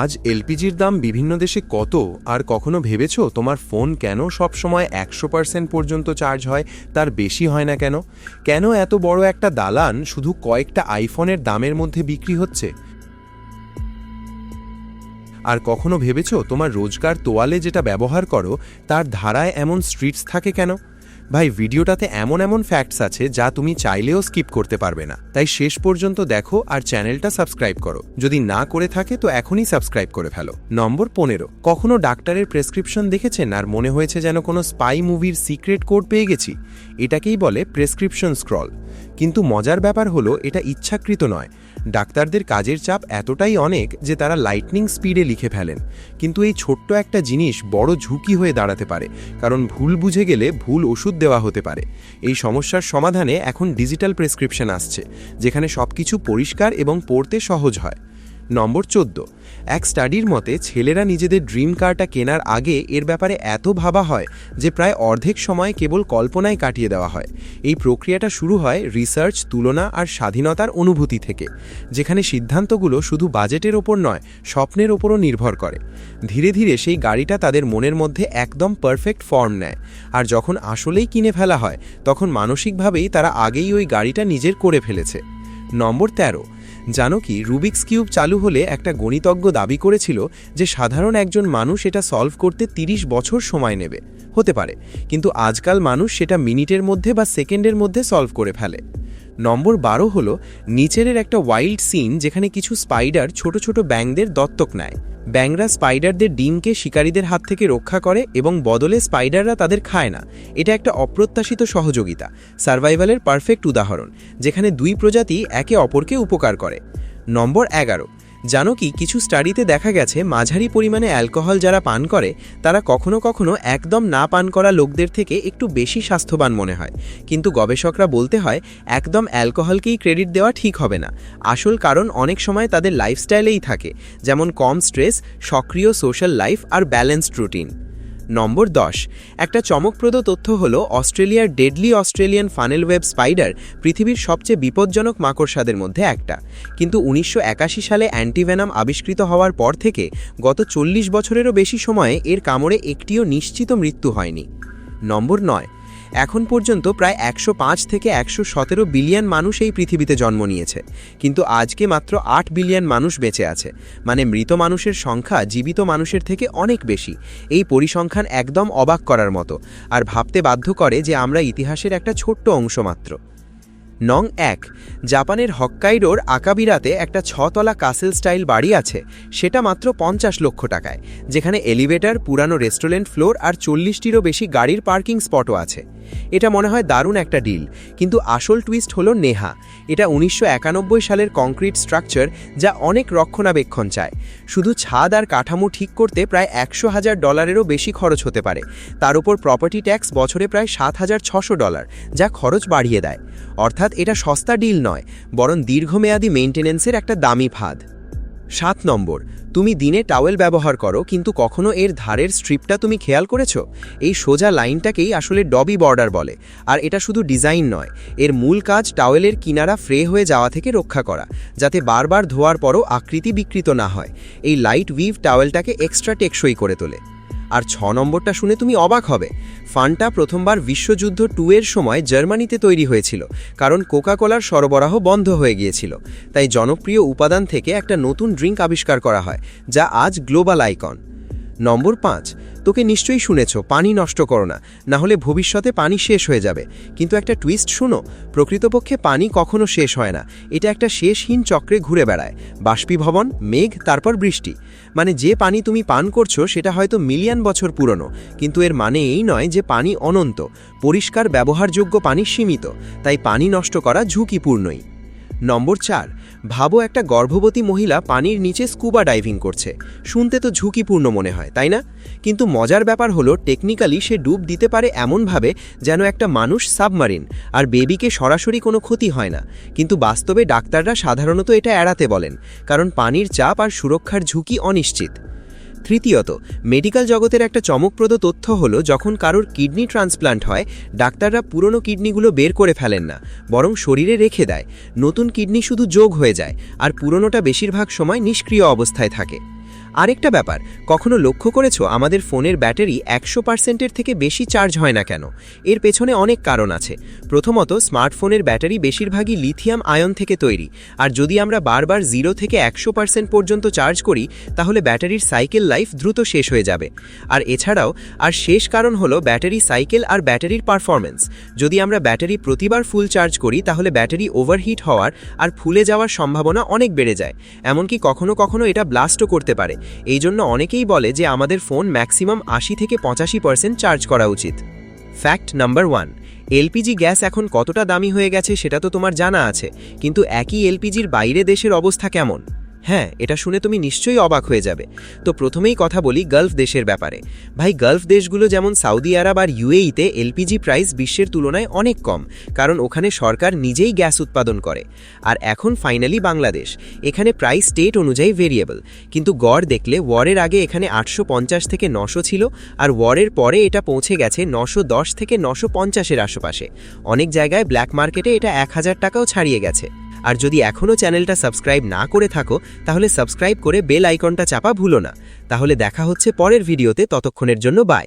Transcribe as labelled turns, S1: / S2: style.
S1: আজ এলপিজির দাম বিভিন্ন দেশে কত আর কখনো ভেবেছো তোমার ফোন কেন সবসময় 100% পর্যন্ত চার্জ হয়, তার বেশি হয় না কেন? কেন এত বড় একটা দালান শুধু কয়েকটা আইফোনের দামের মধ্যে বিক্রি হচ্ছে? আর কখনো ভেবেছো তোমার রোজকার তোয়ালে যেটা ব্যবহার করো তার ধারায় এমন স্ট্রিটস থাকে কেন? ভাই, ভিডিওটাতে এমন এমন ফ্যাক্টস আছে যা তুমি চাইলেও স্কিপ করতে পারবে না, তাই শেষ পর্যন্ত দেখো আর চ্যানেলটা সাবস্ক্রাইব করো। যদি না করে থাকে তো এখনই সাবস্ক্রাইব করে ফেলো। নম্বর 15, কখনো ডাক্তারের প্রেসক্রিপশন দেখেছেন আর মনে হয়েছে যেন কোনো স্পাই মুভির সিক্রেট কোড পেয়ে গেছি? এটাকেই বলে প্রেসক্রিপশন স্ক্রল। কিন্তু মজার ব্যাপার হলো এটা ইচ্ছাকৃত নয়। ডাক্তারদের কাজের চাপ এতটাই অনেক যে তারা লাইটনিং স্পিডে লিখে ফেলেন। কিন্তু এই ছোট্ট একটা জিনিস বড় ঝুঁকি হয়ে দাঁড়াতে পারে, কারণ ভুল বুঝে গেলে ভুল ওষুধ দেওয়া হতে পারে। এই সমস্যার সমাধানে এখন ডিজিটাল প্রেসক্রিপশন আসছে, যেখানে সবকিছু পরিষ্কার এবং পড়তে সহজ হয়। নম্বর 14, এক স্টাডির মতে ছেলেরা নিজেদের ড্রিম কারটা কেনার আগে এর ব্যাপারে এত ভাবা হয় যে প্রায় অর্ধেক সময় কেবল কল্পনায় কাটিয়ে দেওয়া হয়। এই প্রক্রিয়াটা শুরু হয় রিসার্চ, তুলনা আর স্বাধীনতার অনুভূতি থেকে, যেখানে সিদ্ধান্তগুলো শুধু বাজেটের ওপর নয়, স্বপ্নের ওপরও নির্ভর করে। ধীরে ধীরে সেই গাড়িটা তাদের মনের মধ্যে একদম পারফেক্ট ফর্ম নেয়, আর যখন আসলেই কিনে ফেলা হয় তখন মানসিকভাবেই তারা আগেই ওই গাড়িটা নিজের করে ফেলেছে। নম্বর 13, জানো কি, রুবিক্স কিউব চালু হলে একটা গণিতজ্ঞ দাবি করেছিল যে সাধারণ একজন মানুষ এটা সলভ করতে 30 বছর সময় নেবে। হতে পারে, কিন্তু আজকাল মানুষ সেটা মিনিটের মধ্যে বা সেকেন্ডের মধ্যে সলভ করে ফেলে। নম্বর 12 হলো নিচের একটা ওয়াইল্ড সিন, যেখানে কিছু স্পাইডার ছোট ছোট ব্যাঙদের দত্তক নেয়। ব্যাঙরা স্পাইডারদের ডিমকে শিকারীদের হাত থেকে রক্ষা করে এবং বদলে স্পাইডাররা তাদের খায় না। এটা একটা অপ্রত্যাশিত সহযোগিতা, সার্ভাইভালের পারফেক্ট উদাহরণ, যেখানে দুই প্রজাতি একে অপরকে উপকার করে। নম্বর 11, জানো কি, কিছু স্টাডিতে দেখা গেছে মাঝারি পরিমাণে অ্যালকোহল যারা পান করে তারা কখনো কখনো একদম না পান করা লোকদের থেকে একটু বেশি স্বাস্থ্যবান মনে হয়। কিন্তু গবেষকরা বলতে হয় একদম অ্যালকোহলকেই ক্রেডিট দেওয়া ঠিক হবে না। আসল কারণ অনেক সময় তাদের লাইফস্টাইলেই থাকে, যেমন কম স্ট্রেস, সক্রিয় সোশ্যাল লাইফ আর ব্যালেন্সড রুটিন। নম্বর 10, একটা চমকপ্রদ তথ্য হলো অস্ট্রেলিয়ার deadly Australian funnel web spider পৃথিবীর সবচেয়ে বিপজ্জনক মাকড়সাদের মধ্যে একটা। কিন্তু 1981 সালে অ্যান্টিভেনাম আবিষ্কৃত হওয়ার পর থেকে গত 40 বছরেরও বেশি সময়ে এর কামড়ে একটিও নিশ্চিত মৃত্যু হয়নি। নম্বর 9, এখন পর্যন্ত প্রায় 105 থেকে 117 বিলিয়ন মানুষ এই পৃথিবীতে জন্ম নিয়েছে, কিন্তু আজকে মাত্র 8 বিলিয়ন মানুষ বেঁচে আছে। মানে মৃত মানুষের সংখ্যা জীবিত মানুষের থেকে অনেক বেশি। এই পরিসংখ্যান একদম অবাক করার মতো, আর ভাবতে বাধ্য করে যে আমরা ইতিহাসের একটা ছোট্ট অংশ মাত্র। নং 1, জাপানের হক্কাইডোর আকাবিরাতে একটা 6 তলা কাসেল স্টাইল বাড়ি আছে, সেটা মাত্র 50 লক্ষ টাকায়, যেখানে এলিভেটর, পুরানো রেস্টুরেন্ট ফ্লোর আর 40টিরও বেশি গাড়ির পার্কিং স্পটও আছে। এটা মনে হয় দারুণ একটা ডিল, কিন্তু আসল টুইস্ট হলো নেহা। এটা 1991 সালের কংক্রিট স্ট্রাকচার, যা অনেক রক্ষণাবেক্ষণ চায়। শুধু ছাদ আর কাঠামো ঠিক করতে প্রায় $100,000-এরও বেশি খরচ হতে পারে। তার উপর প্রপার্টি ট্যাক্স বছরে প্রায় $7,600, যা খরচ বাড়িয়ে দেয়। অর্থাৎ এটা সস্তা ডিল নয়, বরং দীর্ঘমেয়াদী মেইনটেনেন্সের একটা দামি ফাঁদ। 7 নম্বর, তুমি দিনে টাওয়েল ব্যবহার করো, কিন্তু কখনো এর ধারের স্ট্রিপটা তুমি খেয়াল করেছো? এই সোজা লাইনটাকেই আসলে ডবি বর্ডার বলে। আর এটা শুধু ডিজাইন নয়, এর মূল কাজ টাওয়েলের কিনারা ফ্রে হয়ে যাওয়া থেকে রক্ষা করা, যাতে বারবার ধোয়ার পরও আকৃতি বিকৃত না হয়। এই লাইট উইভ টাওয়েলটাকে এক্সট্রা টেকসই করে তোলে। আর 6 নম্বরটা শুনে তুমি অবাক হবে। ফান্টা প্রথমবার বিশ্বযুদ্ধ 2 এর সময় জার্মানিতে তৈরি হয়েছিল, কারণ কোকা কোলার সরবরাহ বন্ধ হয়ে গিয়েছিল। তাই জনপ্রিয় উপাদান থেকে একটা নতুন ড্রিঙ্ক আবিষ্কার করা হয়, যা আজ গ্লোবাল আইকন। নম্বর 5, তোকে নিশ্চয়ই শুনেছ পানি নষ্ট করো না, না হলে ভবিষ্যতে পানি শেষ হয়ে যাবে। কিন্তু একটা টুইস্ট শুনো, প্রকৃতপক্ষে পানি কখনো শেষ হয় না। এটা একটা শেষহীন চক্রে ঘুরে বেড়ায়। বাষ্পীভবন, মেঘ, তারপর বৃষ্টি। মানে যে পানি তুমি পান করছো সেটা হয়তো মিলিয়ন বছর পুরনো, কিন্তু এর মানে এই নয় যে পানি অনন্ত। পরিষ্কার ব্যবহারযোগ্য পানি সীমিত, তাই পানি নষ্ট করা ঝুঁকিপূর্ণই। নম্বর 4, ভাবো একটা গর্ভবতী মহিলা পানির নিচে স্কুবা ডাইভিং করছে। শুনতে তো ঝুঁকিপূর্ণ মনে হয়, তাই না? কিন্তু মজার ব্যাপার হলো টেকনিক্যালি সে ডুব দিতে পারে এমনভাবে যেন একটা মানুষ সাবমারিন, আর বেবিকে সরাসরি কোনো ক্ষতি হয় না। কিন্তু বাস্তবে ডাক্তাররা সাধারণত এটা এড়াতে বলেন, কারণ পানির চাপ আর সুরক্ষার ঝুঁকি অনিশ্চিত। তৃতীয়ত, মেডিকেল জগতের একটা চমকপ্রদ তথ্য হলো যখন কারোর কিডনি ট্রান্সপ্লান্ট হয়, ডাক্তাররা পুরনো কিডনিগুলো বের করে ফেলেন না, বরং শরীরে রেখে দেয়। নতুন কিডনি শুধু যোগ হয়ে যায়, আর পুরনোটা বেশিরভাগ সময় নিষ্ক্রিয় অবস্থায় থাকে।
S2: আরেকটা ব্যাপার, কখনো লক্ষ্য করেছো আমাদের ফোনের ব্যাটারি 100%-এর থেকে বেশি চার্জ হয় না কেন? এর পেছনে অনেক কারণ আছে। প্রথমত, স্মার্টফোনের ব্যাটারি বেশিরভাগই লিথিয়াম আয়ন থেকে তৈরি, আর যদি আমরা বারবার 0 থেকে 100% পর্যন্ত চার্জ করি তাহলে ব্যাটারির সাইকেল লাইফ দ্রুত শেষ হয়ে যাবে। আর এছাড়াও শেষ কারণ হলো ব্যাটারি সাইকেল আর ব্যাটারির পারফরম্যান্স। যদি আমরা ব্যাটারি প্রতিবার ফুল চার্জ করি তাহলে ব্যাটারি ওভারহিট হওয়ার আর ফুলে যাওয়ার সম্ভাবনা অনেক বেড়ে যায়। এমনকি কখনো কখনো এটা ব্লাস্টও করতে পারে। এই জন্য অনেকেই বলে যে আমাদের ফোন ম্যাক্সিমাম 80 থেকে 85% চার্জ করা উচিত। ফ্যাক্ট নাম্বার 1, এলপিজি গ্যাস এখন কতটা দামি হয়ে গেছে সেটা তো তোমার জানা আছে, কিন্তু একই এলপিজির বাইরে দেশের অবস্থা কেমন? হ্যাঁ, এটা শুনে তুমি নিশ্চয়ই অবাক হয়ে যাবে। তো প্রথমেই কথা বলি গালফ দেশের ব্যাপারে। ভাই, গালফ দেশগুলো যেমন সৌদি আরব আর ইউএইতে এলপিজি প্রাইস বিশ্বের তুলনায় অনেক কম, কারণ ওখানে সরকার নিজেই গ্যাস উৎপাদন করে। আর এখন ফাইনালি বাংলাদেশ, এখানে প্রাইস স্টেট অনুযায়ী ভেরিয়েবল, কিন্তু গড় দেখলে ওয়ারের আগে এখানে 850 থেকে 900 ছিল, আর ওয়ারের পরে এটা পৌঁছে গেছে 910 থেকে 950-এর আশেপাশে। অনেক জায়গায় ব্ল্যাক মার্কেটে এটা 1000 টাকাও ছাড়িয়ে গেছে। আর যদি এখনও চ্যানেলটা সাবস্ক্রাইব না করে থাকো তাহলে সাবস্ক্রাইব করে বেল আইকনটা চাপা ভুলো না। তাহলে দেখা হচ্ছে পরের ভিডিওতে, ততক্ষণের জন্য বাই।